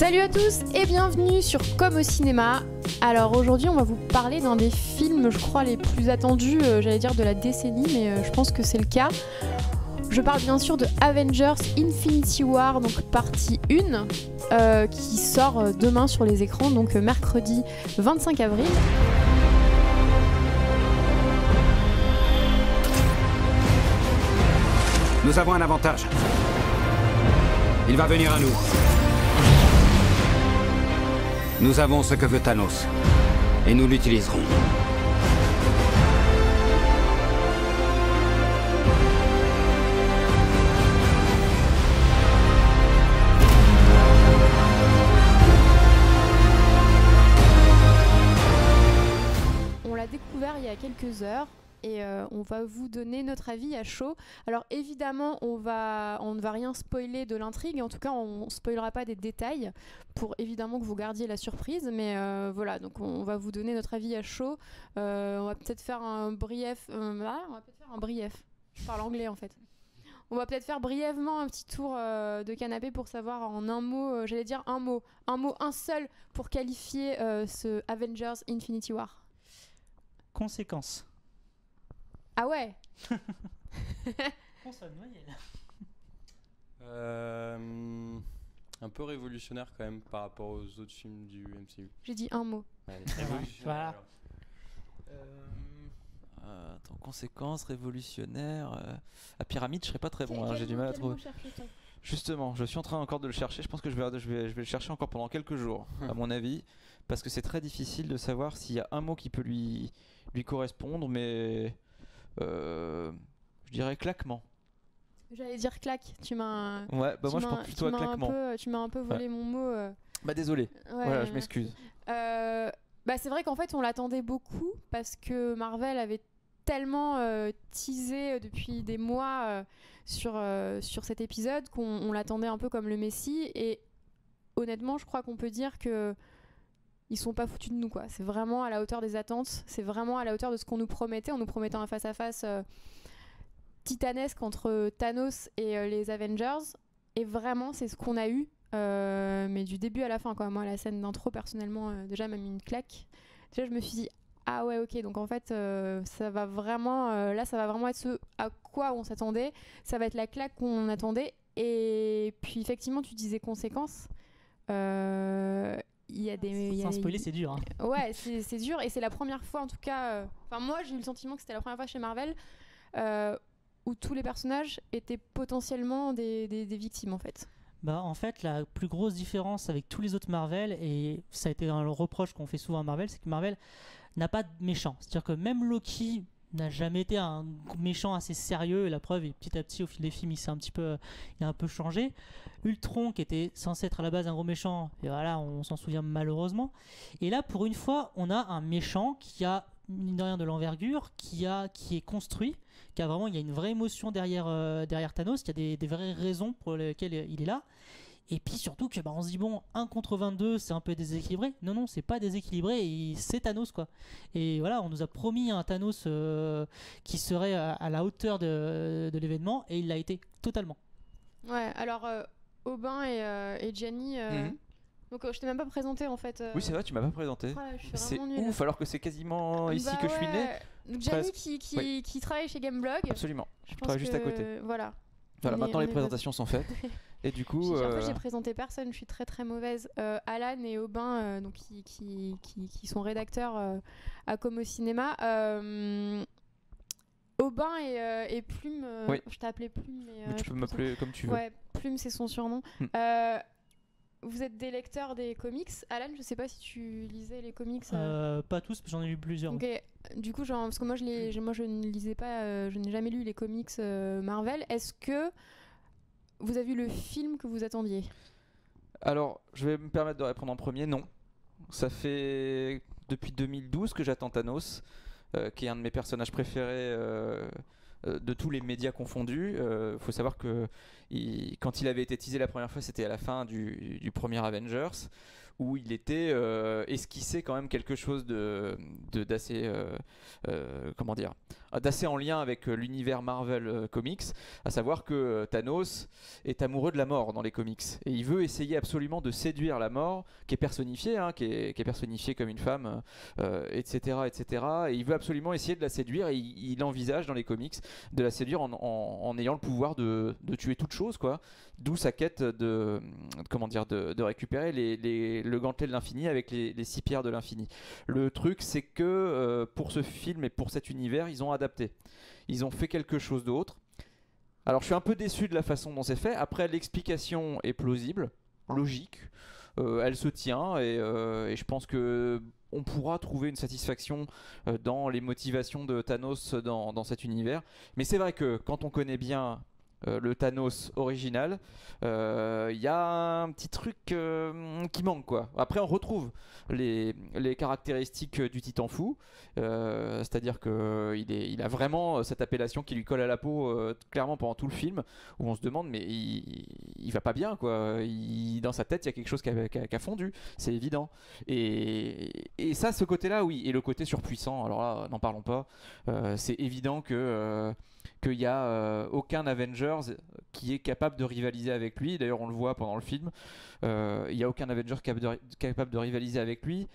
Salut à tous et bienvenue sur Comme au cinéma. Alors aujourd'hui on va vous parler d'un des films je crois les plus attendus, j'allais dire de la décennie, mais je pense que c'est le cas. Je parle bien sûr de Avengers Infinity War, donc partie 1, qui sort demain sur les écrans, donc mercredi 25 avril. Nous avons un avantage. Il va venir à nous. Nous avons ce que veut Thanos. Et nous l'utiliserons. On l'a découvert il y a quelques heures. Et on va vous donner notre avis à chaud. Alors évidemment, on ne va rien spoiler de l'intrigue. En tout cas, on ne spoilera pas des détails pour évidemment que vous gardiez la surprise. Mais voilà, donc on va vous donner notre avis à chaud. On va peut-être faire un brief. Je parle anglais en fait. On va peut-être faire brièvement un petit tour de canapé pour savoir en un mot, j'allais dire un seul pour qualifier ce Avengers Infinity War. Conséquences. Ah ouais. François Noël. Un peu révolutionnaire quand même par rapport aux autres films du MCU. J'ai dit un mot. Ouais, Voilà. Attends, conséquences, révolutionnaire. À pyramide, je serais pas très bon, hein, j'ai du mal à trouver. Justement, je suis en train encore de le chercher. Je pense que je vais le chercher encore pendant quelques jours, à mon avis, parce que c'est très difficile de savoir s'il y a un mot qui peut lui correspondre, mais je dirais claquement. J'allais dire claque. Tu m'as. Ouais, bah moi je pense plutôt à claquement. Tu m'as un peu volé mon mot. Bah désolé. Ouais. Voilà, je m'excuse. Bah c'est vrai qu'en fait on l'attendait beaucoup parce que Marvel avait tellement teasé depuis des mois sur cet épisode qu'on l'attendait un peu comme le Messie, et honnêtement je crois qu'on peut dire que ils sont pas foutus de nous quoi. C'est vraiment à la hauteur des attentes, c'est vraiment à la hauteur de ce qu'on nous promettait. On nous promettait un face-à-face titanesque entre Thanos et les Avengers, et vraiment c'est ce qu'on a eu, mais du début à la fin quoi. Moi la scène d'intro personnellement déjà m'a mis une claque. Déjà je me suis dit ah ouais ok, donc en fait ça va vraiment là ça va vraiment être ce à quoi on s'attendait, ça va être la claque qu'on attendait. Et puis effectivement tu disais conséquences, il y a des Sans spoiler, c'est dur. Hein. Ouais, c'est dur, et c'est la première fois en tout cas. Enfin, moi j'ai eu le sentiment que c'était la première fois chez Marvel où tous les personnages étaient potentiellement des victimes en fait. Bah, en fait, la plus grosse différence avec tous les autres Marvel, et ça a été un reproche qu'on fait souvent à Marvel, c'est que Marvel n'a pas de méchant. C'est-à-dire que même Loki n'a jamais été un méchant assez sérieux, et la preuve est petit à petit au fil des films il a un peu changé. Ultron qui était censé être à la base un gros méchant, et voilà, on s'en souvient malheureusement, et là pour une fois on a un méchant qui a mine de rien de l'envergure, qui est construit, il y a une vraie émotion derrière Thanos, il y a des vraies raisons pour lesquelles il est là. Et puis surtout que on se dit bon, 1 contre 22 c'est un peu déséquilibré. Non, c'est pas déséquilibré, et c'est Thanos quoi. Et voilà, on nous a promis un Thanos qui serait à la hauteur de l'événement, et il l'a été totalement. Ouais, alors Aubin et Gianni, donc je t'ai même pas présenté en fait. Oui c'est vrai, tu m'as pas présenté. C'est ouf, alors que c'est quasiment ici que je suis né. Donc Gianni qui travaille chez Gameblog. Absolument, je travaille juste à côté. Voilà, maintenant les présentations sont faites. Et du coup, en fait, j'ai présenté personne, je suis très très mauvaise. Alan et Aubin, donc qui sont rédacteurs à Comme au cinéma. Aubin et Plume, oui. Je t'ai appelé Plume, mais tu peux m'appeler comme tu veux. Ouais, Plume c'est son surnom. Vous êtes des lecteurs des comics. Alan, je sais pas si tu lisais les comics. Pas tous, j'en ai lu plusieurs. Ok, du coup, parce que moi je ne lisais pas, je n'ai jamais lu les comics Marvel. Est-ce que vous avez vu le film que vous attendiez ? Alors, je vais me permettre de répondre en premier. Non, ça fait depuis 2012 que j'attends Thanos, qui est un de mes personnages préférés de tous les médias confondus. Faut savoir que quand il avait été teasé la première fois, c'était à la fin du premier Avengers, où il était esquissé quand même quelque chose d'assez comment dire, d'assez en lien avec l'univers Marvel Comics, à savoir que Thanos est amoureux de la mort dans les comics et il veut essayer absolument de séduire la mort, qui est personnifiée, qui est personnifiée comme une femme, etc., etc. Et il veut absolument essayer de la séduire et il envisage dans les comics de la séduire en ayant le pouvoir de tuer toute chose, quoi. D'où sa quête de récupérer le gantelet de l'infini avec les 6 pierres de l'infini. Le truc, c'est que pour ce film et pour cet univers, ils ont adapté. Ils ont fait quelque chose d'autre. Alors, je suis un peu déçu de la façon dont c'est fait. Après, l'explication est plausible, logique. Elle se tient et je pense que on pourra trouver une satisfaction dans les motivations de Thanos dans cet univers. Mais c'est vrai que quand on connaît bien le Thanos original, il y a un petit truc qui manque, quoi. Après, on retrouve les caractéristiques du Titan fou, c'est-à-dire qu'il a vraiment cette appellation qui lui colle à la peau clairement pendant tout le film, où on se demande mais il va pas bien, quoi. Dans sa tête, il y a quelque chose qui a fondu, c'est évident. Et ça, ce côté-là, oui. Et le côté surpuissant, alors là, n'en parlons pas. C'est évident qu'il n'y a aucun Avengers qui est capable de rivaliser avec lui. D'ailleurs, on le voit pendant le film. Il n'y a aucun Avengers capable de rivaliser avec lui.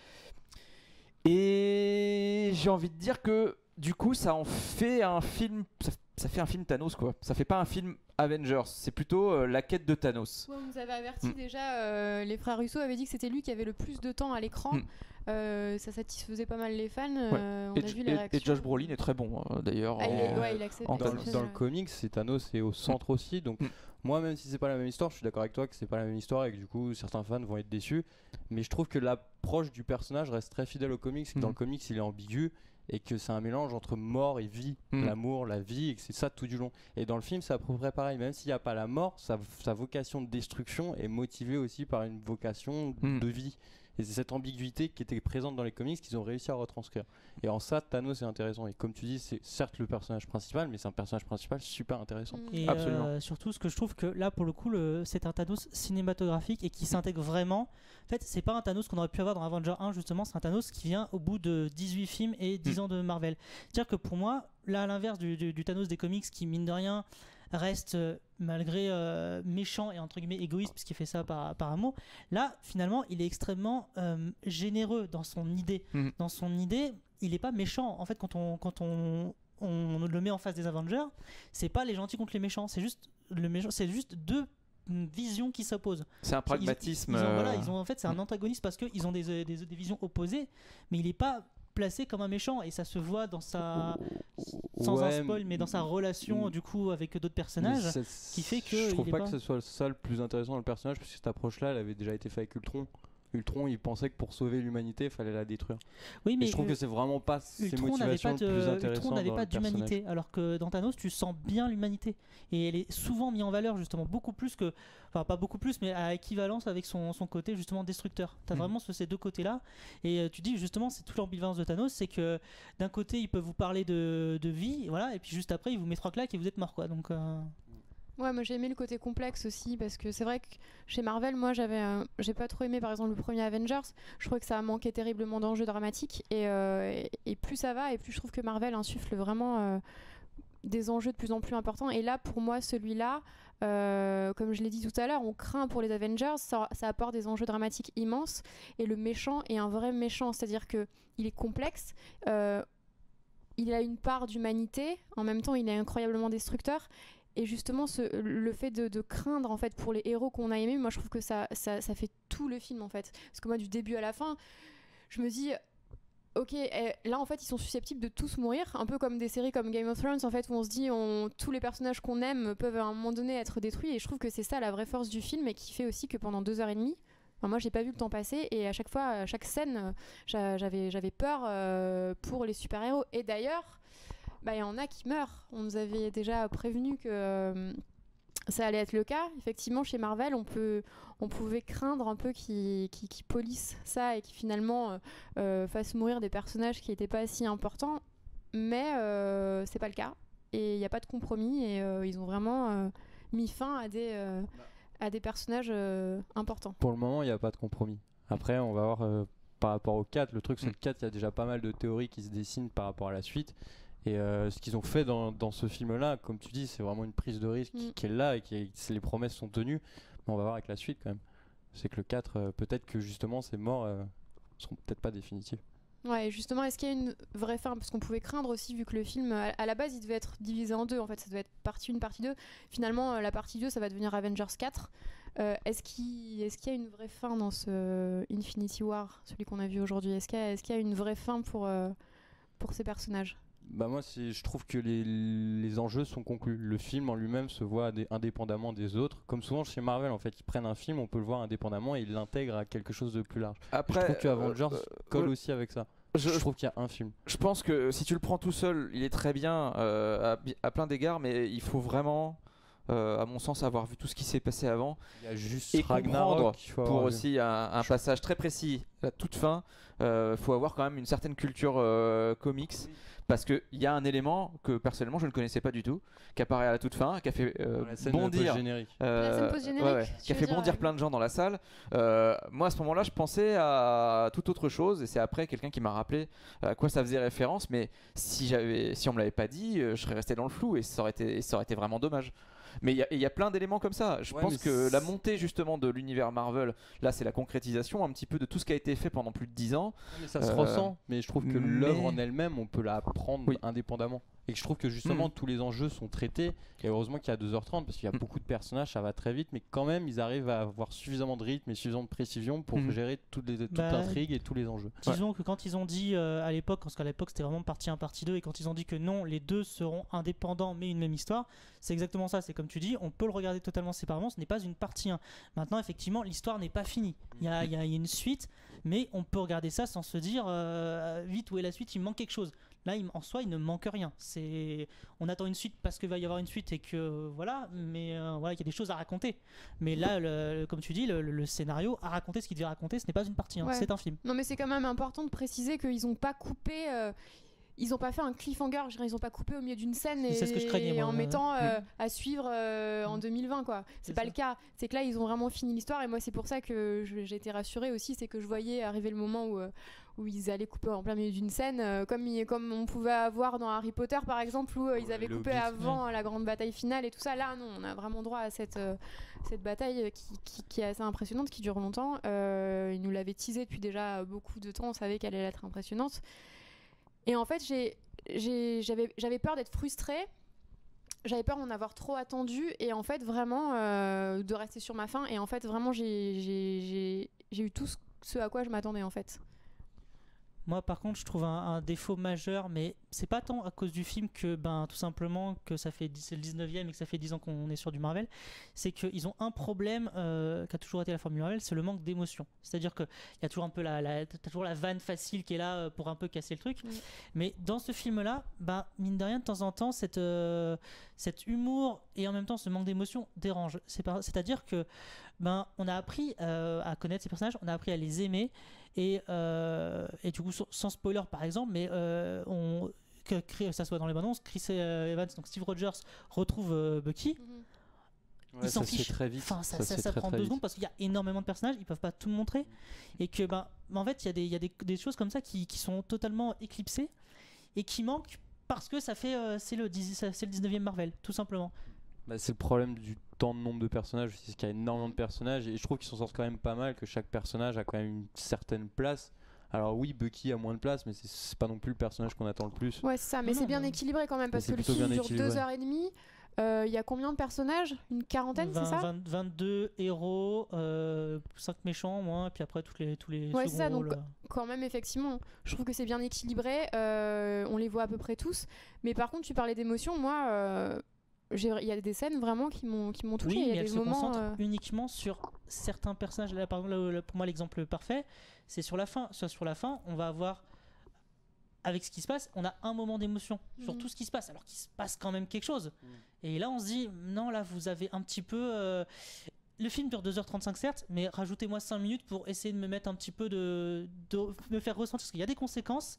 Et j'ai envie de dire que du coup, ça en fait un film. Ça fait un film Thanos, quoi. Ça fait pas un film Avengers. C'est plutôt la quête de Thanos. Ouais, on nous avait averti déjà. Les frères Russo avaient dit que c'était lui qui avait le plus de temps à l'écran. Ça satisfaisait pas mal les fans. On a vu les réactions. Et Josh Brolin est très bon, d'ailleurs. Il accepte. Dans le comics, Thanos est au centre aussi. Donc, moi, même si c'est pas la même histoire, je suis d'accord avec toi que c'est pas la même histoire et que du coup, certains fans vont être déçus. Mais je trouve que l'approche du personnage reste très fidèle au comics. Dans le comics, il est ambigu et que c'est un mélange entre mort et vie, l'amour, la vie, et que c'est ça tout du long. Et dans le film, c'est à peu près pareil. Même s'il n'y a pas la mort, sa vocation de destruction est motivée aussi par une vocation de vie. Et c'est cette ambiguïté qui était présente dans les comics qu'ils ont réussi à retranscrire. Et en ça, Thanos est intéressant. Et comme tu dis, c'est certes le personnage principal, mais c'est un personnage principal super intéressant. Et absolument. Surtout, ce que je trouve que là, pour le coup, c'est un Thanos cinématographique et qui s'intègre vraiment. En fait, c'est pas un Thanos qu'on aurait pu avoir dans Avenger 1, justement. C'est un Thanos qui vient au bout de 18 films et 10 ans de Marvel. C'est-à-dire que pour moi, là, à l'inverse du Thanos des comics qui, mine de rien, reste malgré méchant et entre guillemets égoïste puisqu'il fait ça par amour, là finalement il est extrêmement généreux dans son idée. Dans son idée, il est pas méchant en fait. Quand on le met en face des Avengers, c'est pas les gentils contre les méchants, c'est juste le méchant, c'est juste deux visions qui s'opposent. C'est un pragmatisme. Ils ont en fait c'est un antagoniste parce qu'ils ont des visions opposées, mais il est pas placé comme un méchant et ça se voit dans sa sans un spoil mais dans sa relation du coup avec d'autres personnages qui fait que je trouve pas que ce soit ça le plus intéressant dans le personnage parce que cette approche là elle avait déjà été faite avec Ultron, il pensait que pour sauver l'humanité, il fallait la détruire. Oui, mais je trouve que c'est vraiment pas ses motivations les plus intéressantes. Ultron n'avait pas d'humanité, alors que dans Thanos, tu sens bien l'humanité. Et elle est souvent mise en valeur, justement, beaucoup plus que. Enfin, pas beaucoup plus, mais à équivalence avec son côté, justement, destructeur. Tu as vraiment ces deux côtés-là. Et tu dis, justement, c'est toute l'ambivalence de Thanos, c'est que d'un côté, il peut vous parler de vie, voilà, et puis juste après, il vous met 3 claques et vous êtes mort, quoi. Donc. Ouais, moi j'ai aimé le côté complexe aussi parce que c'est vrai que chez Marvel, moi j'ai pas trop aimé par exemple le premier Avengers. Je trouvais que ça manquait terriblement d'enjeux dramatiques et plus ça va et plus je trouve que Marvel insuffle vraiment des enjeux de plus en plus importants. Et là pour moi celui-là, comme je l'ai dit tout à l'heure, on craint pour les Avengers, ça apporte des enjeux dramatiques immenses et le méchant est un vrai méchant, c'est-à-dire que il est complexe. Il a une part d'humanité, en même temps il est incroyablement destructeur. Et justement, le fait de craindre en fait pour les héros qu'on a aimés, moi je trouve que ça fait tout le film en fait. Parce que moi du début à la fin, je me dis, ok, là en fait ils sont susceptibles de tous mourir, un peu comme des séries comme Game of Thrones en fait où on se dit tous les personnages qu'on aime peuvent à un moment donné être détruits. Et je trouve que c'est ça la vraie force du film et qui fait aussi que pendant 2h30, moi j'ai pas vu le temps passer et à chaque fois, à chaque scène, j'avais peur pour les super-héros. Et d'ailleurs, il y en a qui meurent. On nous avait déjà prévenu que ça allait être le cas. Effectivement, chez Marvel, on pouvait craindre un peu qu'ils polissent ça et qu'ils finalement fassent mourir des personnages qui n'étaient pas si importants. Mais c'est pas le cas. Et il n'y a pas de compromis. Et ils ont vraiment mis fin à des personnages importants. Pour le moment, il n'y a pas de compromis. Après, on va voir par rapport au 4. Le truc, c'est le 4, il y a déjà pas mal de théories qui se dessinent par rapport à la suite. Et ce qu'ils ont fait dans ce film-là, comme tu dis, c'est vraiment une prise de risque qui est là et les promesses sont tenues. Mais on va voir avec la suite quand même. C'est que le 4, peut-être que justement ces morts seront peut-être pas définitives. Ouais, justement, est-ce qu'il y a une vraie fin? Parce qu'on pouvait craindre aussi, vu que le film, à la base, il devait être divisé en deux. En fait, ça devait être partie 1, partie 2. Finalement, la partie 2, ça va devenir Avengers 4. Est-ce qu'il y a une vraie fin dans ce Infinity War, celui qu'on a vu aujourd'hui? Est-ce qu'il y a une vraie fin pour ces personnages? Bah moi, je trouve que les enjeux sont conclus. Le film en lui-même se voit indépendamment des autres. Comme souvent chez Marvel, en fait, ils prennent un film, on peut le voir indépendamment et ils l'intègrent à quelque chose de plus large. Après, je trouve que Avengers colle aussi avec ça. Je trouve qu'il y a un film. Je pense que si tu le prends tout seul, il est très bien à plein d'égards, mais il faut vraiment, à mon sens, avoir vu tout ce qui s'est passé avant. Il y a juste et Ragnarok comprendre pour aussi un passage très précis, la toute fin. Faut avoir quand même une certaine culture comics. Oui. Parce qu'il y a un élément que personnellement je ne connaissais pas du tout, qui apparaît à la toute fin, qui a fait bondir, qui a fait bondir plein de gens dans la salle. Moi à ce moment-là je pensais à toute autre chose et c'est après quelqu'un qui m'a rappelé à quoi ça faisait référence, mais si on me l'avait pas dit, je serais resté dans le flou et ça aurait été vraiment dommage. Mais il y a plein d'éléments comme ça. Je pense que la montée justement de l'univers Marvel, là c'est la concrétisation un petit peu de tout ce qui a été fait pendant plus de 10 ans. Mais ça se ressent, mais je trouve que l'œuvre en elle-même, on peut la prendre indépendamment. Et que je trouve que justement tous les enjeux sont traités. Et heureusement qu'il y a 2h30 parce qu'il y a beaucoup de personnages, ça va très vite, mais quand même ils arrivent à avoir suffisamment de rythme et suffisamment de précision pour gérer toute l'intrigue et tous les enjeux. Disons que quand ils ont dit à l'époque, parce qu'à l'époque c'était vraiment partie 1, partie 2, et quand ils ont dit que non, les deux seront indépendants mais une même histoire, c'est exactement ça. C'est comme tu dis, on peut le regarder totalement séparément, ce n'est pas une partie 1. Maintenant, effectivement, l'histoire n'est pas finie. Il y a une suite, mais on peut regarder ça sans se dire vite où est la suite, il me manque quelque chose. Là, en soi, il ne manque rien. On attend une suite parce qu'il va y avoir une suite et que voilà, mais voilà, il y a des choses à raconter. Mais là, comme tu dis, le scénario a raconté ce qu'il devait raconter. Ce n'est pas une partie, c'est un film. Non, mais c'est quand même important de préciser qu'ils n'ont pas coupé. Ils n'ont pas fait un cliffhanger, ils n'ont pas coupé au milieu d'une scène c'est ce que je craignais, en mettant à suivre en 2020 quoi. C'est pas le cas. C'est que là ils ont vraiment fini l'histoire et moi c'est pour ça que j'ai été rassurée aussi, c'est que je voyais arriver le moment où ils allaient couper en plein milieu d'une scène, comme on pouvait avoir dans Harry Potter par exemple où ils avaient coupé avant la grande bataille finale et tout ça. Là non, on a vraiment droit à cette bataille qui est assez impressionnante, qui dure longtemps. Ils nous l'avaient teasé depuis déjà beaucoup de temps, on savait qu'elle allait être impressionnante. Et en fait, j'avais peur d'être frustrée, j'avais peur d'en avoir trop attendu, et en fait, vraiment, de rester sur ma faim. Et en fait, vraiment, j'ai eu tout ce à quoi je m'attendais, en fait. Moi, par contre, je trouve un défaut majeur, mais c'est pas tant à cause du film que, tout simplement, que c'est le 19e et que ça fait 10 ans qu'on est sur du Marvel. C'est qu'ils ont un problème qui a toujours été la formule Marvel, c'est le manque d'émotion. C'est-à-dire qu'il y a toujours un peu t'as toujours la vanne facile qui est là pour un peu casser le truc. Oui. Mais dans ce film-là, mine de rien, de temps en temps, cet humour et en même temps ce manque d'émotion dérange. C'est-à-dire que on a appris à connaître ces personnages, on a appris à les aimer. Et du coup, sans spoiler par exemple, mais que ça soit dans les bandes annonces, Chris Evans, donc Steve Rogers, retrouve Bucky. Il s'en fiche. Très vite. Enfin, ça prend 2 secondes parce qu'il y a énormément de personnages, ils peuvent pas tout montrer. Et que, en fait, il y a des choses comme ça qui sont totalement éclipsées et qui manquent parce que c'est le 19e Marvel, tout simplement. C'est le problème du temps de nombre de personnages, c'est qu'il y a énormément de personnages et je trouve qu'ils s'en sortent quand même pas mal, que chaque personnage a quand même une certaine place. Alors oui, Bucky a moins de place, mais c'est pas non plus le personnage qu'on attend le plus. Ouais, c'est ça, mais c'est bien équilibré quand même, parce que le film dure 2h30. Il y a combien de personnages? Une quarantaine, c'est ça? 22 héros, 5 méchants, moi, et puis après tous les ouais, c'est ça, rôles. Donc quand même, effectivement, je trouve que c'est bien équilibré. On les voit à peu près tous. Mais par contre, tu parlais d'émotion, moi... il y a des scènes vraiment qui m'ont touché. Oui, il y a mais des elle se moments concentre uniquement sur certains personnages. Là, par exemple, pour moi, l'exemple parfait, c'est sur la fin. Sur la fin, on va avoir, avec ce qui se passe, on a un moment d'émotion sur tout ce qui se passe, alors qu'il se passe quand même quelque chose. Et là, on se dit, non, là, vous avez un petit peu... Le film dure 2h35 certes, mais rajoutez-moi 5 minutes pour essayer de me mettre un petit peu de me faire ressentir, parce qu'il y a des conséquences.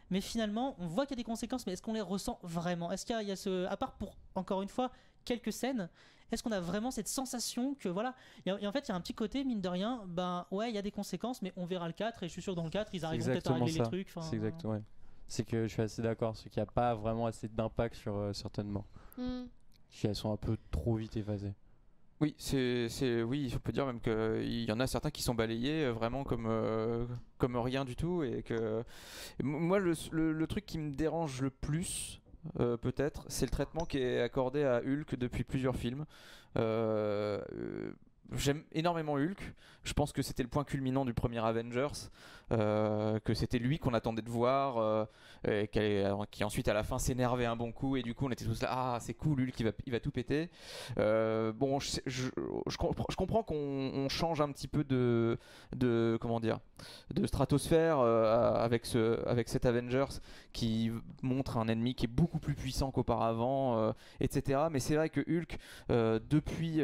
Mais finalement, on voit qu'il y a des conséquences, mais est-ce qu'on les ressent vraiment? Est-ce qu'il y a à part pour, encore une fois, quelques scènes, est-ce qu'on a vraiment cette sensation que voilà, et en fait il y a un petit côté mine de rien, ben ouais il y a des conséquences, mais on verra le 4 et je suis sûr que dans le 4 ils arriveront peut-être à régler les trucs. C'est exactement, ouais. C'est que je suis assez d'accord, c'est qu'il n'y a pas vraiment assez d'impact sur certaines morts. Elles sont un peu trop vite effacées. Oui, oui, on peut dire même qu'il y en a certains qui sont balayés vraiment comme rien du tout, et que moi le truc qui me dérange le plus peut-être, c'est le traitement qui est accordé à Hulk depuis plusieurs films. J'aime énormément Hulk. Je pense que c'était le point culminant du premier Avengers, que c'était lui qu'on attendait de voir, qui ensuite à la fin s'énervait un bon coup, et du coup on était tous là, ah c'est cool, Hulk il va tout péter. Bon, je comprends qu'on change un petit peu de comment dire, de stratosphère avec cet Avengers qui montre un ennemi qui est beaucoup plus puissant qu'auparavant, etc. Mais c'est vrai que Hulk depuis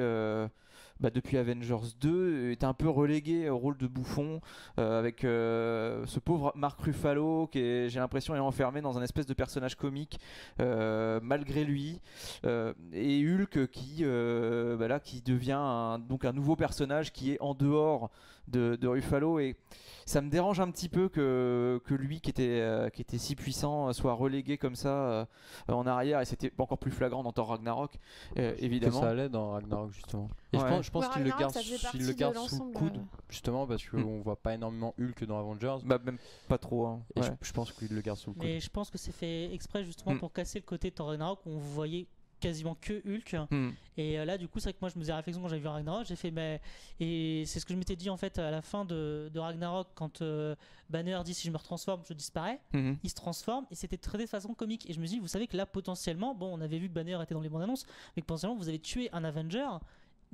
Avengers 2 est un peu relégué au rôle de bouffon, avec ce pauvre Mark Ruffalo qui j'ai l'impression est enfermé dans un espèce de personnage comique malgré lui, et Hulk qui devient donc un nouveau personnage qui est en dehors de Ruffalo, et ça me dérange un petit peu que lui qui était si puissant soit relégué comme ça en arrière, et c'était encore plus flagrant dans Thor Ragnarok, évidemment. Que ça allait dans Ragnarok justement. Et je pense qu'il le garde sous le coude justement parce qu'on voit pas énormément Hulk dans Avengers. Bah même pas trop. Hein. Et je pense qu'il le garde sous le coude. Mais je pense que c'est fait exprès justement pour casser le côté de Thor Ragnarok où on voyait quasiment que Hulk, et là du coup c'est vrai que moi je me faisais la réflexion quand j'avais vu Ragnarok, j'ai fait et c'est ce que je m'étais dit en fait à la fin de Ragnarok quand Banner dit si je me retransforme je disparais, il se transforme et c'était traité de façon comique, et je me dis vous savez que là potentiellement, bon on avait vu que Banner était dans les bandes annonces, mais que potentiellement vous avez tué un Avenger,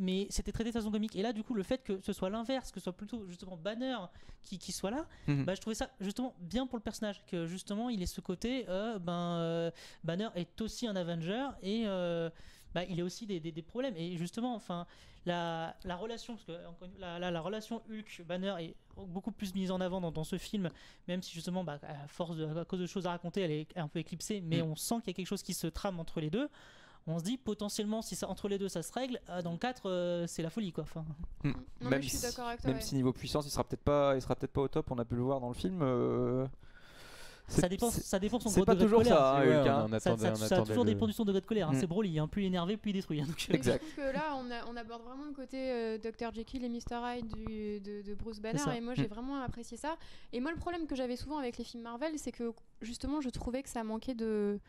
mais c'était traité de façon comique, et là du coup le fait que ce soit l'inverse, que ce soit plutôt justement Banner qui soit là, je trouvais ça justement bien pour le personnage, que justement il ait ce côté Banner est aussi un Avenger, et il a aussi des problèmes, et justement enfin la relation, parce que la relation Hulk Banner est beaucoup plus mise en avant dans ce film, même si justement à cause de choses à raconter elle est un peu éclipsée, mais on sent qu'il y a quelque chose qui se trame entre les deux. On se dit potentiellement si ça, entre les deux ça se règle, dans le 4 c'est la folie quoi. Enfin... Non, mais je suis d'accord avec toi, même si niveau puissance il sera peut-être pas au top, on a pu le voir dans le film. Ça dépend de son degré de colère. C'est pas toujours ça, Hulk. Ça a toujours dépend de son degré de colère. C'est Broly, plus énervé, plus il détruit. Exact. Je trouve que là, on aborde vraiment le côté Dr. Jekyll et Mr. Hyde de Bruce Banner, et moi j'ai vraiment apprécié ça. Et moi le problème que j'avais souvent avec les films Marvel, c'est que justement je trouvais que ça manquait de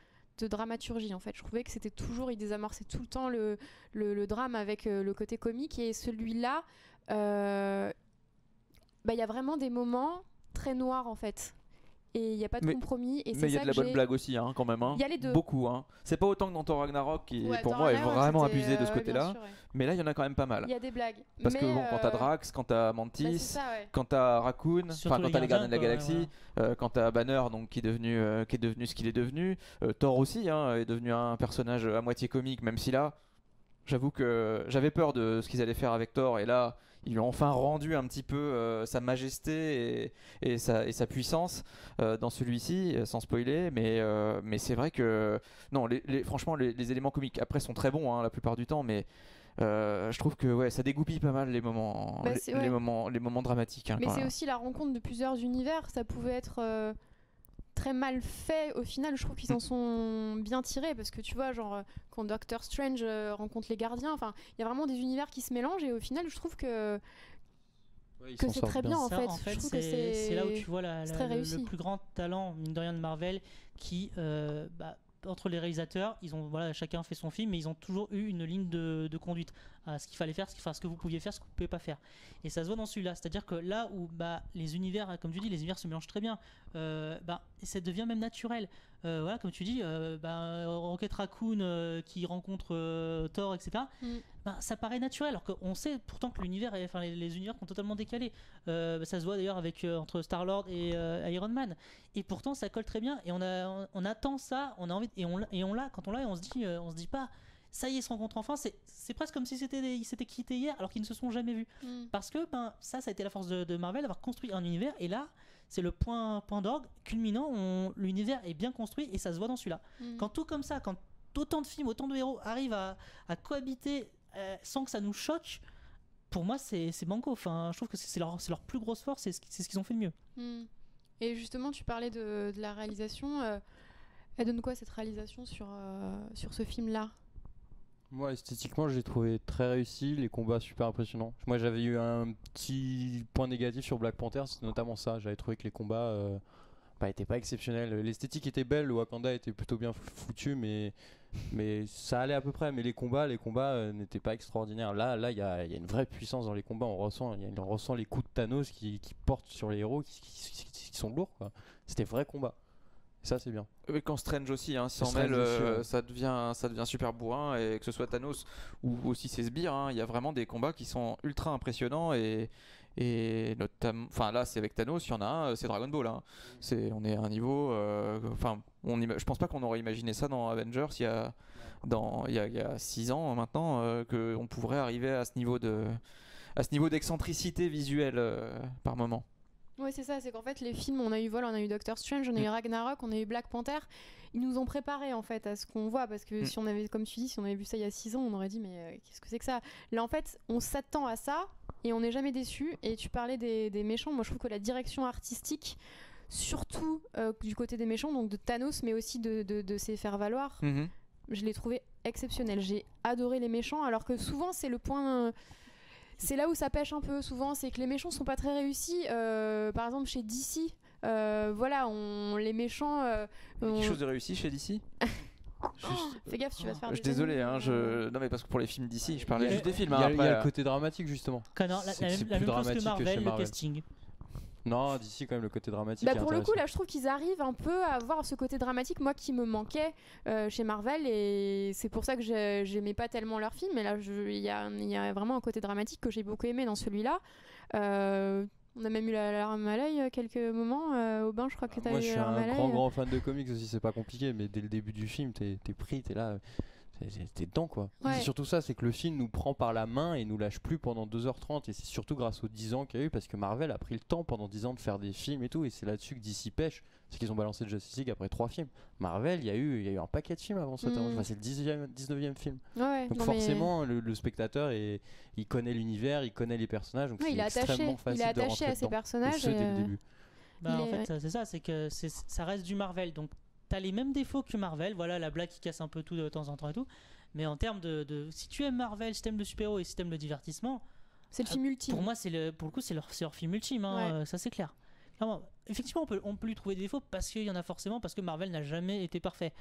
dramaturgie en fait. Je trouvais que c'était toujours, il désamorçait tout le temps le drame avec le côté comique, et celui-là il y a vraiment des moments très noirs en fait, et il n'y a pas de compromis, et mais il y a de la bonne blague aussi quand même, il y a les deux, beaucoup c'est pas autant que dans Thor Ragnarok qui pour moi est vraiment abusé de ce côté-là, mais là il y en a quand même pas mal, il y a des blagues, parce que quand t'as Drax, quand t'as Mantis, quand t'as Raccoon, quand t'as les Gardiens de la Galaxie, quand t'as Banner donc qui est devenu ce qu'il est devenu, Thor aussi est devenu un personnage à moitié comique, même si là j'avoue que j'avais peur de ce qu'ils allaient faire avec Thor, et là ils lui ont enfin rendu un petit peu sa majesté et sa puissance dans celui-ci, sans spoiler, mais c'est vrai que non, franchement les éléments comiques après sont très bons la plupart du temps, mais je trouve que ça dégoupille pas mal les moments, les moments dramatiques. Mais c'est aussi la rencontre de plusieurs univers, ça pouvait être très mal fait au final. Je trouve qu'ils en sont bien tirés, parce que tu vois genre quand Doctor Strange rencontre les gardiens, enfin il y a vraiment des univers qui se mélangent, et au final je trouve que c'est très bien en fait. C'est là où tu vois le plus grand talent mine de rien de Marvel, qui entre les réalisateurs, ils ont chacun fait son film, mais ils ont toujours eu une ligne de conduite à ce qu'il fallait faire, ce que vous pouviez faire, ce que vous ne pouvez pas faire. Et ça se voit dans celui-là, c'est-à-dire que là où les univers, comme tu dis, les univers se mélangent très bien, ça devient même naturel. Comme tu dis, Rocket Raccoon qui rencontre Thor, etc. Ça paraît naturel, alors qu'on sait pourtant que l'univers, les univers sont totalement décalés. Ça se voit d'ailleurs entre Star-Lord et Iron Man. Et pourtant, ça colle très bien. Et on attend ça, on a envie, et on l'a. Quand on l'a, on se dit pas. Ça y est, ils se rencontrent enfin. C'est presque comme si ils s'étaient quittés hier, alors qu'ils ne se sont jamais vus. Parce que ça a été la force de Marvel, d'avoir construit un univers. Et là, c'est le point d'orgue culminant. L'univers est bien construit, et ça se voit dans celui-là. Quand tout comme ça, quand autant de films, autant de héros arrivent à cohabiter sans que ça nous choque, pour moi c'est banco. Enfin, je trouve que c'est leur plus grosse force, c'est ce qu'ils ont fait de mieux. Et justement, tu parlais de la réalisation. Elle donne quoi cette réalisation sur ce film-là? Moi, esthétiquement, je l'ai trouvé très réussi, les combats super impressionnants. Moi, j'avais eu un petit point négatif sur Black Panther, c'est notamment ça. J'avais trouvé que les combats étaient pas exceptionnels. L'esthétique était belle, le Wakanda était plutôt bien foutu, mais ça allait à peu près. Mais les combats n'étaient pas extraordinaires. Là, il y a une vraie puissance dans les combats. On ressent les coups de Thanos qui portent sur les héros, qui sont lourds, quoi. C'était vrai combat. Ça, c'est bien. Oui, quand Strange aussi s'en mêle, ça devient super bourrin, et que ce soit Thanos ou aussi ses sbires, il y a vraiment des combats qui sont ultra impressionnants, et notamment, enfin là c'est avec Thanos, il y en a un, c'est Dragon Ball, on est à un niveau, je pense pas qu'on aurait imaginé ça dans Avengers il y a 6 ans maintenant, qu'on pourrait arriver à ce niveau d'excentricité visuelle par moment. Ouais, c'est ça, c'est qu'en fait les films, on a eu Doctor Strange, on a eu Ragnarok, on a eu Black Panther, ils nous ont préparé en fait à ce qu'on voit, parce que si on avait, comme tu dis, si on avait vu ça il y a 6 ans, on aurait dit mais qu'est-ce que c'est que ça? Là en fait, on s'attend à ça et on n'est jamais déçu. Et tu parlais des méchants, moi je trouve que la direction artistique, surtout du côté des méchants, donc de Thanos, mais aussi de ses faire-valoir, je l'ai trouvé exceptionnel. J'ai adoré les méchants, alors que souvent c'est le point... C'est là où ça pêche un peu souvent, c'est que les méchants sont pas très réussis. Par exemple chez DC, les méchants... Quelque chose de réussi chez DC? Fais gaffe, tu vas te faire Je suis désolé, non mais parce que pour les films DC, je parlais juste des films. Il y a le côté dramatique justement. La même chose que Marvel, le casting. Non, d'ici quand même le côté dramatique. Pour le coup, là, je trouve qu'ils arrivent un peu à avoir ce côté dramatique, moi qui me manquait chez Marvel, et c'est pour ça que j'aimais pas tellement leurs films. Mais là, il y a vraiment un côté dramatique que j'ai beaucoup aimé dans celui-là. On a même eu la larme à l'œil quelques moments. Aubin, je crois que t'as eu la larme à l'œil. Moi, je suis un grand fan de comics aussi, c'est pas compliqué, mais dès le début du film, t'es pris, t'es là. T'es dedans quoi. Ouais. C'est surtout ça, c'est que le film nous prend par la main et nous lâche plus pendant 2h30, et c'est surtout grâce aux 10 ans qu'il y a eu, parce que Marvel a pris le temps pendant 10 ans de faire des films et tout, et c'est là-dessus que DC pêche, c'est qu'ils ont balancé Justice League après 3 films. Marvel, il y a eu un paquet de films avant ça, c'est le 19e film. Ouais, donc forcément le spectateur il connaît l'univers, il connaît les personnages, donc c'est extrêmement facile de rentrer dedans. Il est attaché à ses personnages dès le début. En fait c'est ça, c'est que ça reste du Marvel, donc t'as les mêmes défauts que Marvel, voilà, la blague qui casse un peu tout de temps en temps et tout, mais en termes de si tu aimes Marvel, si t'aimes le super-héros et si t'aimes le divertissement, c'est le film ultime. Pour moi, pour le coup, c'est leur film ultime, ça c'est clair. Clairement, effectivement, on peut lui trouver des défauts parce qu'il y en a forcément, parce que Marvel n'a jamais été parfait.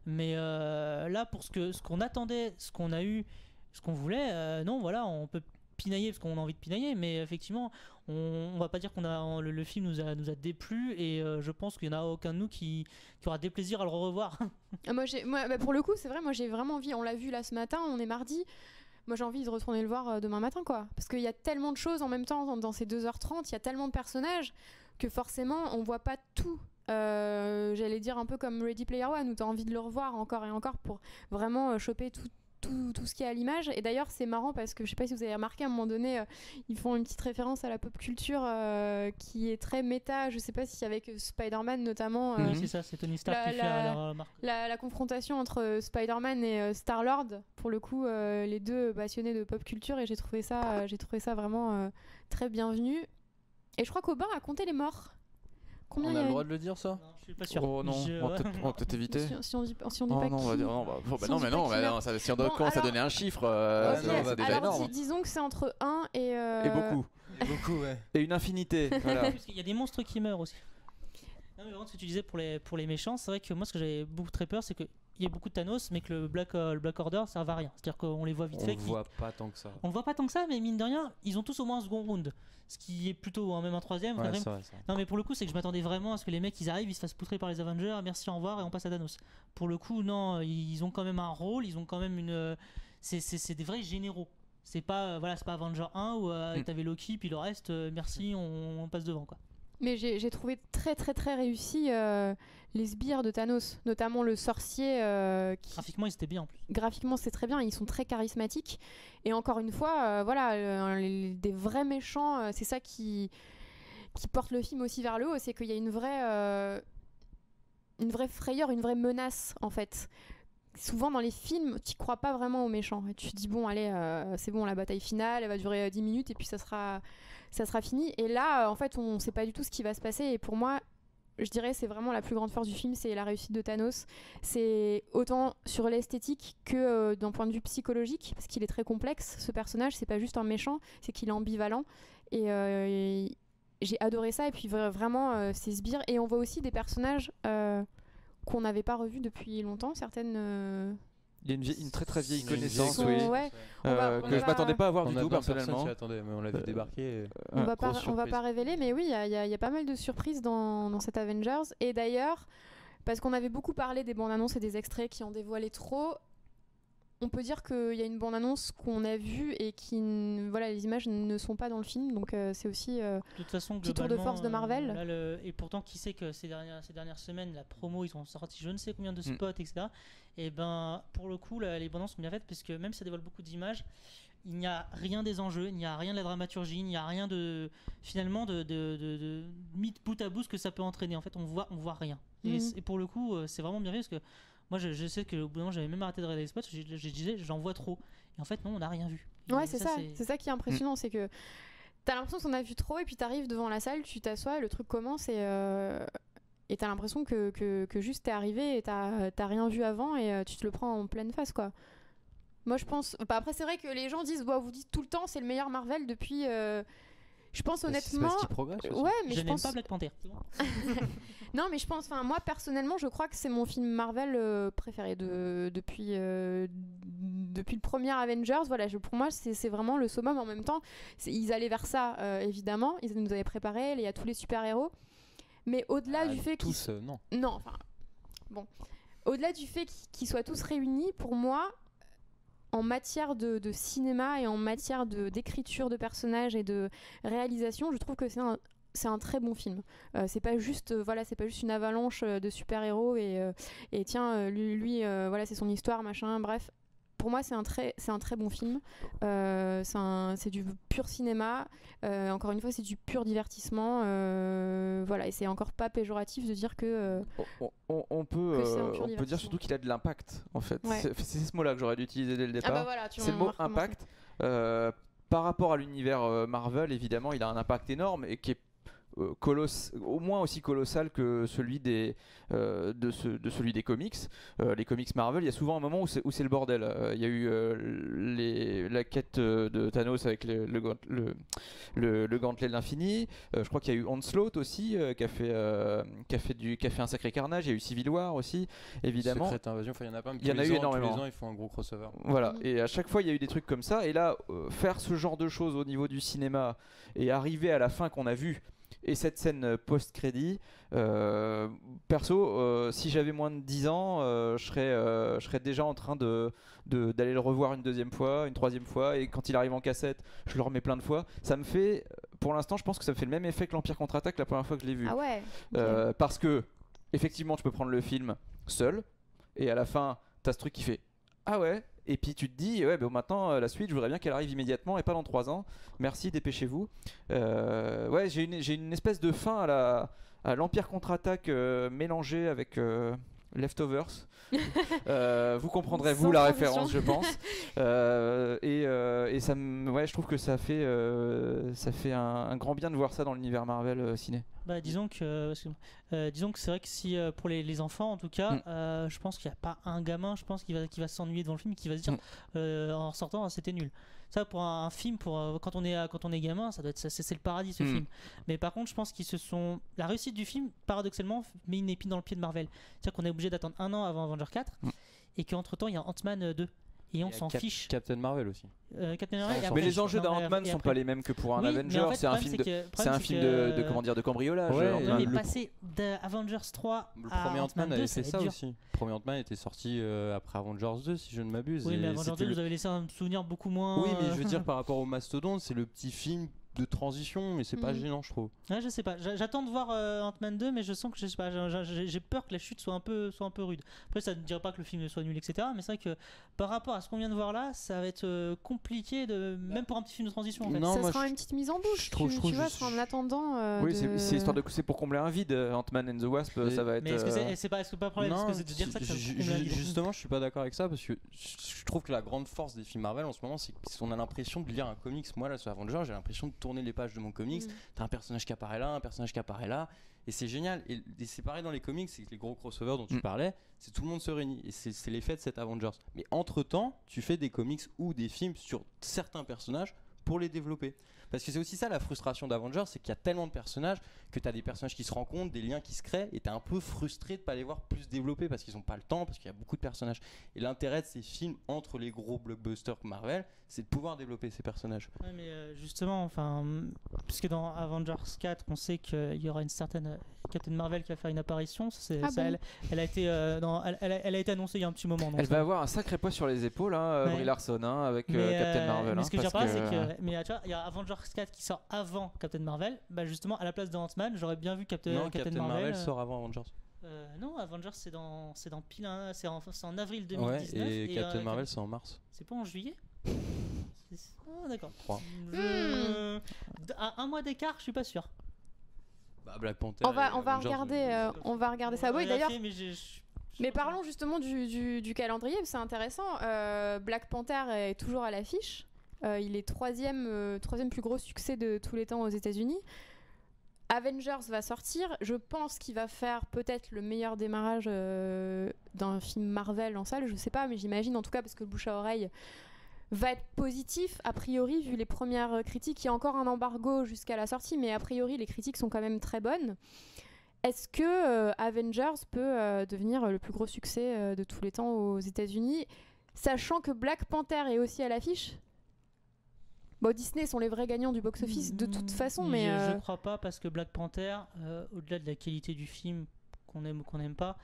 Mais là, pour ce qu'on attendait, ce qu'on a eu, ce qu'on voulait, non, voilà, on peut pinailler parce qu'on a envie de pinailler, mais effectivement on va pas dire le film nous a déplu, et je pense qu'il y en a aucun de nous qui aura des plaisirs à le revoir. Pour le coup c'est vrai, moi j'ai vraiment envie, on l'a vu là ce matin, on est mardi, moi j'ai envie de retourner le voir demain matin quoi, parce qu'il y a tellement de choses en même temps dans ces 2h30, il y a tellement de personnages que forcément on voit pas tout. J'allais dire un peu comme Ready Player One où t'as envie de le revoir encore et encore pour vraiment choper tout ce qui est à l'image. Et d'ailleurs c'est marrant parce que je sais pas si vous avez remarqué, à un moment donné ils font une petite référence à la pop culture qui est très méta, je sais pas si avec Spider-Man notamment. Oui, c'est ça, c'est Tony Stark qui fait la remarque. La confrontation entre Spider-Man et Star-Lord, pour le coup les deux passionnés de pop culture, et j'ai trouvé ça vraiment très bienvenu. Et je crois qu'Aubin a compté les morts. Combien on a le droit de le dire ça? Non, je suis pas sûr. Oh non, on va peut-être éviter. Si on dit pas qui. On va dire non, si on doit commencer à donner un chiffre, ça va déjà énorme. Disons que c'est entre 1 et beaucoup. Et beaucoup, ouais. Et une infinité. Voilà. Parce qu'il y a des monstres qui meurent aussi. Non, mais vraiment, ce que tu disais pour les méchants, c'est vrai que moi ce que j'avais beaucoup très peur, c'est qu'il y ait beaucoup de Thanos, mais que le Black Order ça va à rien. C'est-à-dire qu'on les voit vite fait. On voit pas tant que ça. On voit pas tant que ça, mais mine de rien, ils ont tous au moins un second round. Ce qui est plutôt même un troisième. Ouais, c'est vrai. Non, mais pour le coup, c'est que je m'attendais vraiment à ce que les mecs ils arrivent, ils se fassent poutrer par les Avengers, merci, au revoir, et on passe à Thanos. Pour le coup, non, ils ont quand même un rôle, ils ont quand même une. C'est des vrais généraux. C'est pas Avenger 1 où t'avais Loki, puis le reste, merci, on passe devant quoi. Mais j'ai trouvé très très très réussi les sbires de Thanos, notamment le sorcier. Graphiquement, ils étaient bien en plus. Graphiquement, c'est très bien, ils sont très charismatiques. Et encore une fois, des vrais méchants, c'est ça qui porte le film aussi vers le haut, c'est qu'il y a une vraie frayeur, une vraie menace en fait. souvent dans les films, tu crois pas vraiment aux méchants. Et tu te dis, bon, allez, c'est bon, la bataille finale, elle va durer 10 minutes et puis ça sera fini. Et là, en fait, on sait pas du tout ce qui va se passer. Et pour moi, je dirais c'est vraiment la plus grande force du film, c'est la réussite de Thanos. C'est autant sur l'esthétique que d'un point de vue psychologique, parce qu'il est très complexe, ce personnage. C'est pas juste un méchant, c'est qu'il est ambivalent. Et j'ai adoré ça. Et puis vraiment, ces sbires. Et on voit aussi des personnages qu'on n'avait pas revus depuis longtemps. Certaines... Il y a une très très vieille C'est une connaissance, vieille oui, ouais. que je m'attendais pas à voir du tout personne personnellement. s'y attendait, mais on l'a vu débarquer. On va grosse pas surprise. révéler, mais oui, il y a pas mal de surprises dans cet Avengers. Et d'ailleurs, parce qu'on avait beaucoup parlé des bandes annonces et des extraits qui en dévoilaient trop, on peut dire qu'il y a une bande annonce qu'on a vue et voilà, les images ne sont pas dans le film, donc c'est aussi De toute façon, petit tour de force de Marvel. Là, et pourtant, qui sait que ces dernières semaines, la promo, ils ont sorti je ne sais combien de spots, etc. Et ben, pour le coup, les bandes annonces sont bien faites, parce que même si ça dévoile beaucoup d'images, il n'y a rien des enjeux, il n'y a rien de la dramaturgie, il n'y a rien de finalement de mis bout à bout ce que ça peut entraîner. En fait, on voit rien. Et pour le coup, c'est vraiment bien fait, parce que moi, je sais que au bout d'un moment, j'avais même arrêté de regarder les spots. Je disais, j'en vois trop. Et en fait, non, on n'a rien vu. Ouais, c'est ça. C'est ça qui est impressionnant, c'est que t'as l'impression qu'on a vu trop, et puis t'arrives devant la salle, tu t'assois, et le truc commence, et t'as l'impression que juste t'es arrivé et t'as rien vu avant, et tu te le prends en pleine face, quoi. Moi, je pense. Bah, après, c'est vrai que les gens disent, vous dites tout le temps, c'est le meilleur Marvel depuis. Je pense honnêtement. C'est parce qu'il progresse aussi. Ouais, mais je je n'aime pense. pas Black Panther. Non, mais je pense. Enfin, moi personnellement, je crois que c'est mon film Marvel préféré depuis le premier Avengers. Voilà, pour moi, c'est vraiment le summum. En même temps, ils allaient vers ça, évidemment. Ils nous avaient préparé. Il y a tous les super héros. Mais au-delà du fait qu'ils. Non. Non, enfin. Bon. Au-delà du fait qu'ils soient tous réunis, pour moi, en matière de cinéma et en matière d'écriture de personnages et de réalisation, je trouve que c'est un très bon film. C'est pas juste c'est pas juste une avalanche de super-héros et tiens lui voilà, c'est son histoire, machin, bref. Pour moi, c'est un très bon film. C'est du pur cinéma. Encore une fois, c'est du pur divertissement. Voilà, et c'est encore pas péjoratif de dire que. On peut dire surtout qu'il a de l'impact, en fait. Ouais. C'est ce mot-là que j'aurais dû utiliser dès le départ. Ah bah voilà, c'est le mot impact. Par rapport à l'univers Marvel, évidemment, il a un impact énorme et qui est au moins aussi colossal que celui des comics. Les comics Marvel, il y a souvent un moment où c'est le bordel. Il y a eu la quête de Thanos avec le gantelet de l'infini. Je crois qu'il y a eu Onslaught aussi qui a fait un sacré carnage. Il y a eu Civil War aussi, évidemment. Secret Invasion, il y en a pas. Il y en a eu énormément. Tous les ans, ils font un gros crossover. Voilà, et à chaque fois il y a eu des trucs comme ça. Et là, faire ce genre de choses au niveau du cinéma et arriver à la fin qu'on a vue. Et cette scène post-crédit, perso, si j'avais moins de 10 ans, je serais déjà en train d'aller le revoir une deuxième fois, une troisième fois, et quand il arrive en cassette, je le remets plein de fois. Ça me fait, pour l'instant, je pense que ça me fait le même effet que l'Empire contre-attaque la première fois que je l'ai vu. Ah ouais. Okay. Parce que, effectivement, tu peux prendre le film seul, et à la fin, t'as ce truc qui fait ah ouais. Et puis tu te dis, ouais, maintenant la suite, je voudrais bien qu'elle arrive immédiatement et pas dans 3 ans. Merci, dépêchez-vous. Ouais, j'ai une espèce de fin à l'Empire contre-attaque mélangé avec Leftovers. Vous comprendrez vous la référence, je pense. Et ça je trouve que ça fait un grand bien de voir ça dans l'univers Marvel ciné. Bah, disons que c'est vrai que si pour les enfants en tout cas, je pense qu'il n'y a pas un gamin, je pense qui va s'ennuyer devant le film et qui va se dire en sortant c'était nul. Ça pour un film, quand on est gamin, ça doit être c'est le paradis ce film. Mais par contre, je pense la réussite du film paradoxalement met une épine dans le pied de Marvel. C'est-à-dire qu'on est obligé d'attendre 1 an avant Avengers 4 et qu'entre temps il y a Ant-Man 2. Et on s'en fiche. Captain Marvel aussi. Mais les enjeux d'Ant-Man sont pas les mêmes que pour un Avenger. En fait, c'est un film de cambriolage. Mais passer d'Avengers 3 le à premier Ant-Man avait fait ça aussi. Le premier Ant-Man était sorti après Avengers 2 si je ne m'abuse. Oui, mais Avengers 2 vous avez laissé un souvenir beaucoup moins. Oui, mais je veux dire par rapport au Mastodonte, c'est le petit film de transition, mais c'est pas gênant, je trouve. Ouais, je sais pas. J'attends de voir Ant-Man 2, mais je sens que je sais pas. J'ai peur que la chute soit un peu rude. Après, ça ne dirait pas que le film soit nul, etc. Mais c'est vrai que par rapport à ce qu'on vient de voir là, ça va être compliqué, même pour un petit film de transition. En fait. Non, ça moi, sera une petite mise en bouche. je trouve En attendant. Oui, c'est pour combler un vide. Ant-Man and the Wasp, ça va être. Mais est-ce que pas un problème Non, parce que c'est de dire ça que ça comble un vide. justement, je suis pas d'accord avec ça parce que je trouve que la grande force des films Marvel en ce moment, c'est qu'on a l'impression de lire un comics. Moi, là, sur Avengers, j'ai l'impression de tourner les pages de mon comics. T'as un personnage qui apparaît là, un personnage qui apparaît là, et c'est génial. Et c'est pareil dans les comics, c'est que les gros crossovers dont tu parlais, c'est tout le monde se réunit, et c'est l'effet de cet Avengers. Mais entre temps, tu fais des comics ou des films sur certains personnages pour les développer. Parce que c'est aussi ça la frustration d'Avengers, c'est qu'il y a tellement de personnages que tu as des personnages qui se rencontrent, des liens qui se créent, et tu es un peu frustré de pas les voir plus développés parce qu'ils n'ont pas le temps, parce qu'il y a beaucoup de personnages. Et l'intérêt de ces films entre les gros blockbusters Marvel, c'est de pouvoir développer ces personnages. Ouais, mais justement, puisque dans Avengers 4, on sait qu'il y aura une certaine Captain Marvel qui va faire une apparition. Elle a été elle a été annoncée il y a un petit moment. Elle va avoir un sacré poids sur les épaules, Brie Larson, avec Captain Marvel. Mais ce que je veux dire, c'est que tu vois, il y a Avengers 4 qui sort avant Captain Marvel. Bah justement, à la place de Ant-Man, j'aurais bien vu Captain Marvel sort avant Avengers. Non, Avengers c'est dans pile, c'est en avril 2019. Ouais, et Captain Marvel c'est en mars. C'est pas en juillet? Oh, d'accord. 3. À un mois d'écart, je suis pas sûr. Bah, Black Panther. On va regarder ça. Oui, d'ailleurs. Mais parlons justement du calendrier, c'est intéressant. Black Panther est toujours à l'affiche. Il est troisième plus gros succès de tous les temps aux États-Unis. Avengers va sortir. Je pense qu'il va faire peut-être le meilleur démarrage d'un film Marvel en salle. Je sais pas, mais j'imagine en tout cas parce que le bouche à oreille va être positif a priori vu les premières critiques. Il y a encore un embargo jusqu'à la sortie, mais a priori les critiques sont quand même très bonnes. Est-ce que Avengers peut devenir le plus gros succès de tous les temps aux États-Unis, sachant que Black Panther est aussi à l'affiche? Bon, Disney sont les vrais gagnants du box-office de toute façon, mais je crois pas, parce que Black Panther, au-delà de la qualité du film qu'on aime ou qu'on n'aime pas,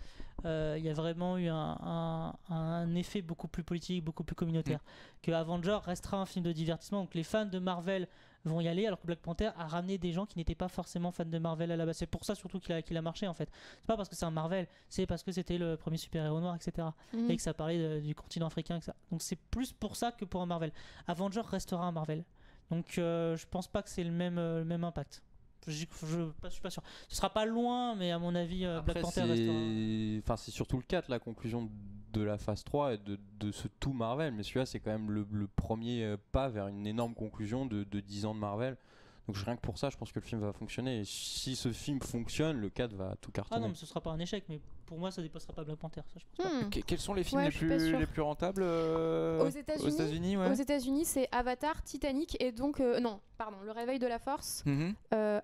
il y a vraiment eu un effet beaucoup plus politique, beaucoup plus communautaire. Que Avengers restera un film de divertissement, donc les fans de Marvel vont y aller, alors que Black Panther a ramené des gens qui n'étaient pas forcément fans de Marvel à la base. C'est pour ça surtout qu'il a marché en fait. C'est pas parce que c'est un Marvel, c'est parce que c'était le premier super-héros noir, etc. Et que ça parlait du continent africain, etc. Donc c'est plus pour ça que pour un Marvel. Avengers restera un Marvel. Donc je pense pas que c'est le même impact. Je suis pas sûr. Ce sera pas loin, mais à mon avis, Black Panther restera. C'est surtout le 4, la conclusion de la phase 3 et de ce tout Marvel. Mais celui-là, c'est quand même le premier pas vers une énorme conclusion de 10 ans de Marvel. Donc rien que pour ça, je pense que le film va fonctionner. Et si ce film fonctionne, le 4 va tout cartonner. Ah non, mais ce sera pas un échec, mais pour moi, ça dépassera pas Black Panther. Ça, je pense pas. Quels sont les films les plus rentables aux États-Unis? Aux États-Unis, c'est Avatar, Titanic et donc Le Réveil de la Force,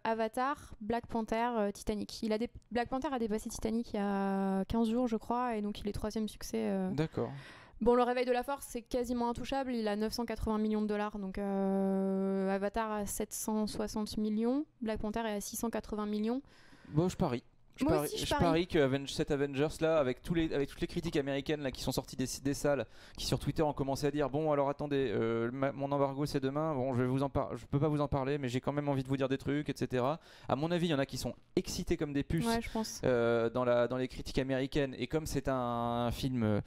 Avatar, Black Panther, Titanic. Black Panther a dépassé Titanic il y a 15 jours, je crois, et donc il est 3e succès. D'accord. Bon, Le Réveil de la Force, c'est quasiment intouchable. Il a 980 millions de dollars. Donc, Avatar a 760 millions. Black Panther est à 680 millions. Bon, je parie. Je parie que cet Avengers là, avec toutes les critiques américaines là, qui sont sorties des salles, qui sur Twitter ont commencé à dire bon alors attendez, mon embargo c'est demain, bon je peux pas vous en parler, mais j'ai quand même envie de vous dire des trucs, etc. À mon avis, il y en a qui sont excités comme des puces je pense. dans les critiques américaines, et comme c'est un film,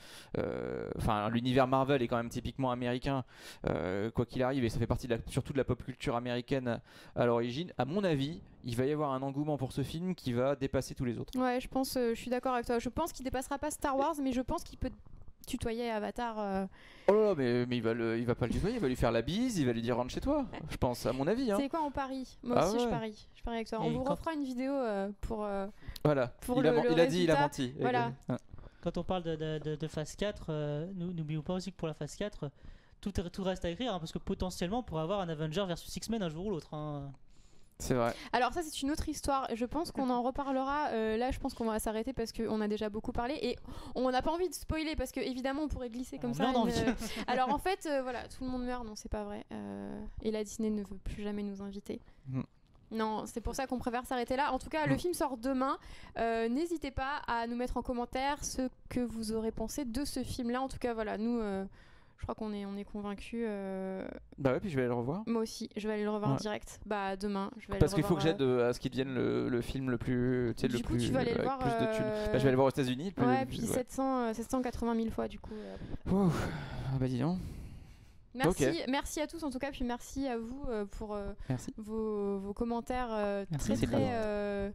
l'univers Marvel est quand même typiquement américain, quoi qu'il arrive, et ça fait partie surtout de la pop culture américaine à l'origine. À mon avis, il va y avoir un engouement pour ce film qui va dépasser tous les autres. Ouais, je suis d'accord avec toi. Je pense qu'il dépassera pas Star Wars, mais je pense qu'il peut tutoyer Avatar. Oh là là, mais il va pas le tutoyer, il va lui faire la bise, il va lui dire rentre chez toi. Je pense, à mon avis. C'est quoi, on parie? Moi aussi, je parie avec toi. On vous refera une vidéo pour. Voilà. Pour il a dit, il a menti. Voilà. Quand on parle de phase 4, n'oublions pas aussi que pour la phase 4, tout reste à écrire, parce que potentiellement on pourrait avoir un Avenger versus X-Men un jour ou l'autre. C'est vrai. Alors ça, c'est une autre histoire. Je pense qu'on en reparlera. Là, je pense qu'on va s'arrêter parce qu'on a déjà beaucoup parlé et on n'a pas envie de spoiler parce que évidemment on pourrait glisser comme ça. Alors en fait, tout le monde meurt. Non, c'est pas vrai. Et la Disney ne veut plus jamais nous inviter. Non, c'est pour ça qu'on préfère s'arrêter là. En tout cas, le film sort demain. N'hésitez pas à nous mettre en commentaire ce que vous aurez pensé de ce film-là. En tout cas, voilà, nous. Je crois qu'on est convaincus. Bah ouais, puis je vais aller le revoir. Moi aussi, je vais aller le revoir Ouais. direct. Bah demain, je vais aller Parce le qu'il faut que revoir, j'aide à ce qu'il devienne le film le plus. Tu sais, Du le coup, plus. tu vas aller le avec voir, plus de thunes. Bah, je vais aller le voir aux États-Unis. Ouais, puis 780 000 fois du coup. Ouh. Ah bah dis donc. Merci, Ok. merci à tous en tout cas, puis merci à vous pour Merci. vos commentaires Merci, très c'est très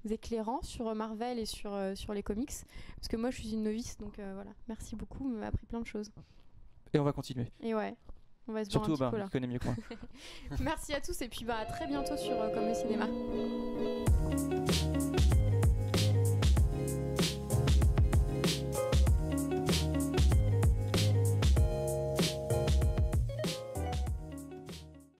éclairants sur Marvel et sur les comics. Parce que moi je suis une novice, donc voilà. Merci beaucoup, on m'a appris plein de choses. Et on va continuer. Et ouais, on va se Surtout boire un Aubin, petit il connaît mieux que moi. peu là. Merci à tous et puis bah à très bientôt sur Comme le cinéma.